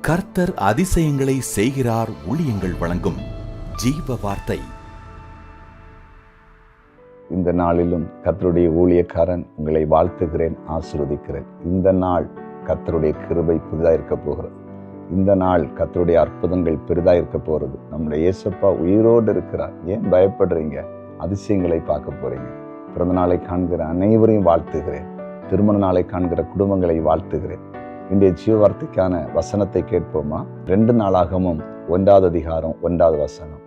கர்த்தர் அதிசயங்களை செய்கிறார். ஊழியங்கள் வழங்கும் ஜீவ வார்த்தை. இந்த நாளிலும் கர்த்தருடைய ஊழியக்காரன் உங்களை வாழ்த்துகிறேன், ஆசீர்வதிக்கிறேன். இந்த நாள் கர்த்தருடைய கிருபை புதிதாக இருக்க போகிறது. இந்த நாள் கர்த்தருடைய அற்புதங்கள் பெரிதாக இருக்க போகிறது. நம்முடைய இயேசப்பா உயிரோடு இருக்கிறார். ஏன் பயப்படுறீங்க? அதிசயங்களை பார்க்க போறீங்க. பிறந்த நாளை காண்கிற அனைவரையும் வாழ்த்துகிறேன். திருமண நாளை காண்கிற குடும்பங்களை வாழ்த்துகிறேன். இன்றைய ஜீவ வார்த்தைக்கான வசனத்தை கேட்போமா? 2 நாளாகமும் 1வது அதிகாரம் 1வது வசனம்.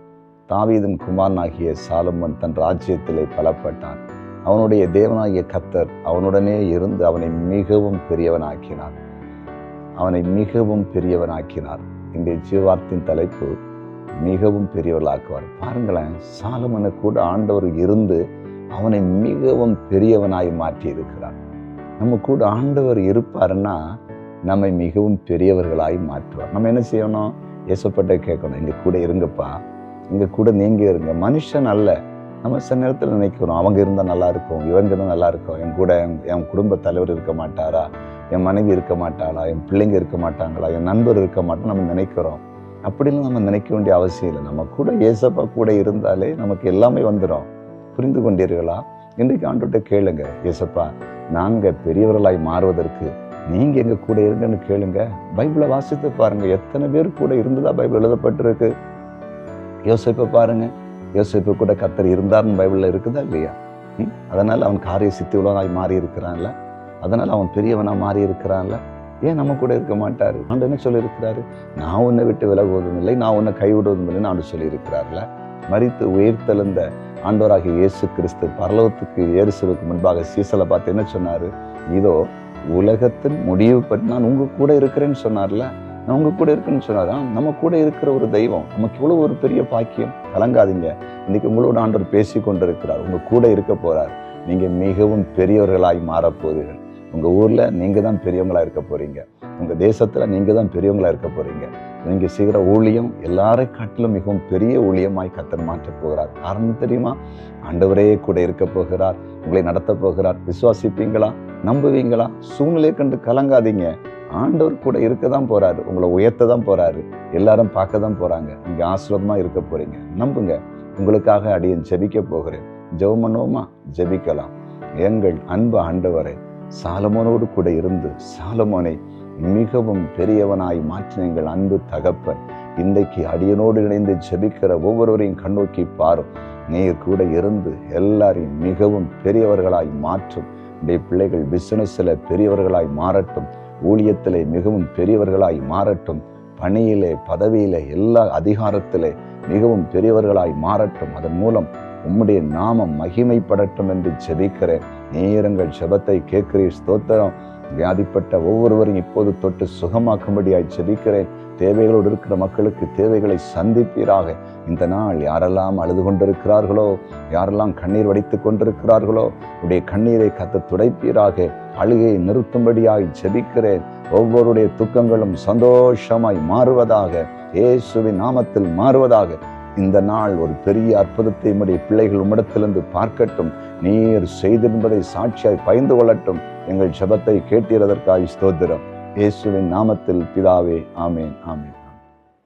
தாவீதின் குமாரனாகிய சாலமோன் தன் ராஜ்யத்திலே பலப்பட்டான். அவனுடைய தேவனாகிய கர்த்தர் அவனுடனே இருந்து அவனை மிகவும் பெரியவனாக்கினார். இன்றைய ஜீவார்த்தின் தலைப்பு மிகவும் பெரியவர்களாக்குவார். பாருங்களேன், சாலமோனை கூட ஆண்டவர் இருந்து அவனை மிகவும் பெரியவனாய் மாற்றி இருக்கிறார். நம்ம கூட ஆண்டவர் இருப்பாருன்னா நம்மை மிகவும் பெரியவர்களாய் மாற்றுவார். நம்ம என்ன செய்யணும்? ஏசப்பட்ட கேட்கணும், எங்க கூட இருங்கப்பா, எங்க கூட நீங்க இருங்க. மனுஷன் அல்ல. நம்ம சில நேரத்தில் நினைக்கிறோம், அவங்க இருந்தால் நல்லா இருக்கும், இவங்க இருந்தால் நல்லா இருக்கும், என் கூட என் குடும்ப தலைவர் இருக்க மாட்டாரா, என் மனைவி இருக்க மாட்டாளா, என் பிள்ளைங்க இருக்க மாட்டாங்களா, என் நண்பர் இருக்க மாட்டோம் நம்ம நினைக்கிறோம். அப்படிலாம் நம்ம நினைக்க வேண்டிய அவசியம் இல்லை. நம்ம கூட ஏசப்பா கூட இருந்தாலே நமக்கு எல்லாமே வந்துடும். புரிந்து கொண்டீர்களா? இன்றைக்கு ஆண்டவர்கிட்ட கேளுங்க, ஏசப்பா நாங்கள் பெரியவர்களாய் மாறுவதற்கு நீங்க எங்க கூட இருங்கன்னு கேளுங்க. பைபிளை வாசித்து பாருங்க, எத்தனை பேர் கூட இருந்ததா பைபிள் எழுதப்பட்டிருக்கு. யோசேப்பை பாருங்க, யோசேப்பு கூட கர்த்தர் இருந்தார்னு பைபிள்ல இருக்குதா இல்லையா? அதனால அவன் காரிய சித்தி உள்ளவனாய் மாறி இருக்கிறான்ல, அதனால அவன் பெரியவனா மாறி இருக்கிறான்ல. ஏன் நம்ம கூட இருக்க மாட்டாரு? ஆண்டு என்ன சொல்லி இருக்கிறாரு? நான் உன்னை விட்டு விலகுவதும் இல்லை, நான் உன்னை கைவிடுவதும் இல்லைன்னு ஆண்டு சொல்லி இருக்கிறார்ல. மரித்து உயிர்த்தெழுந்த ஆண்டவராகிய இயேசு கிறிஸ்து பரலோகத்துக்கு ஏறுவதற்கு முன்பாக சீசலை பார்த்து என்ன சொன்னாரு? இதோ உலகத்தின் முடிவு பற்றி நான் உங்க கூட இருக்கிறேன்னு சொன்னார்ல. நான் உங்க கூட இருக்குன்னு சொன்னாரா? நம்ம கூட இருக்கிற ஒரு தெய்வம் நமக்கு இவ்வளவு ஒரு பெரிய பாக்கியம். கலங்காதீங்க, இன்னைக்கு உங்களோட ஆண்டவர் பேசி கொண்டிருக்கிறார், உங்க கூட இருக்க போறார். நீங்க மிகவும் பெரியவர்களாய் மாறப்போறீர்கள். உங்க ஊர்ல நீங்க தான் பெரியவங்களா இருக்க போறீங்க. உங்க தேசத்துல நீங்க தான் பெரியவங்களா இருக்க போறீங்க. நீங்க செய்கிற ஊழியம் எல்லாரை காட்டிலும் மிகவும் பெரிய ஊழியமாய் கர்த்தர் மாற்ற போகிறார். காரணம் தெரியுமா? ஆண்டவரே கூட இருக்க போகிறார், உங்களை நடத்த போகிறார். விசுவாசிப்பீங்களா? நம்புவீங்களா? சூழ்நிலை கண்டு கலங்காதீங்க. ஆண்டவர் கூட இருக்க தான் போறாரு, உங்களை உயர்த்த தான் போறாரு, எல்லாரும் பார்க்க தான் போறாங்க. நீங்க ஆசீர்வாதமா இருக்க போறீங்க. நம்புங்க. உங்களுக்காக அடியேன் ஜெபிக்க போகிறேன். ஜெபம் பண்ணுவோமா? ஜெபிக்கலாம். எங்கள் அன்பு ஆண்டவரே, சாலமோனோடு கூட இருந்து சாலமோனை மிகவும் பெரியவனாய் மாற்றின எங்கள் அன்பு தகப்பன், இன்றைக்கு அடியனோடு இணைந்து ஜெபிக்கிற ஒவ்வொருவரையும் கண்ணோக்கி பாரும். நீர் கூட இருந்து எல்லாரையும் மிகவும் பெரியவர்களாய் மாற்றும். உடைய பிள்ளைகள் பிசினஸ்ல பெரியவர்களாய் மாறட்டும், ஊழியத்திலே மிகவும் பெரியவர்களாய் மாறட்டும், பணியிலே பதவியிலே எல்லா அதிகாரத்திலே மிகவும் பெரியவர்களாய் மாறட்டும். அதன் மூலம் உம்முடைய நாமம் மகிமைப்படட்டும் என்று ஜெபிக்கிறேன். நேரங்கள் ஜெபத்தை கேட்கிறீர். ஸ்தோத்திரம். வியாதிப்பட்ட ஒவ்வொருவரையும் இப்போது தொட்டு சுகமாக்கும்படியாய் ஜெபிக்கிறேன். தேவைகளோடு இருக்கிற மக்களுக்கு தேவைகளை சந்திப்பீராக. இந்த நாள் யாரெல்லாம் அழுது கொண்டிருக்கிறார்களோ, யாரெல்லாம் கண்ணீர் வடித்துக் கொண்டிருக்கிறார்களோ, உடைய கண்ணீரை கர்த்தர் துடைப்பீராக. அழுகையை நிறுத்தும்படியாய் ஜெபிக்கிறேன். ஒவ்வொருடைய துக்கங்களும் சந்தோஷமாய் மாறுவதாக, இயேசுவின் நாமத்தில் மாறுவதாக. இந்த நாள் ஒரு பெரிய அற்புதத்தை உம்முடைய பிள்ளைகள் உம்மிடத்திலிருந்து பார்க்கட்டும். நீர் செய்திருப்பதை சாட்சியாய் பகிர்ந்து கொள்ளட்டும். எங்கள் ஜெபத்தை கேட்டீரதற்காய் ஸ்தோத்திரம். இயேசுவின் நாமத்தில் பிதாவே, ஆமேன், ஆமேன்.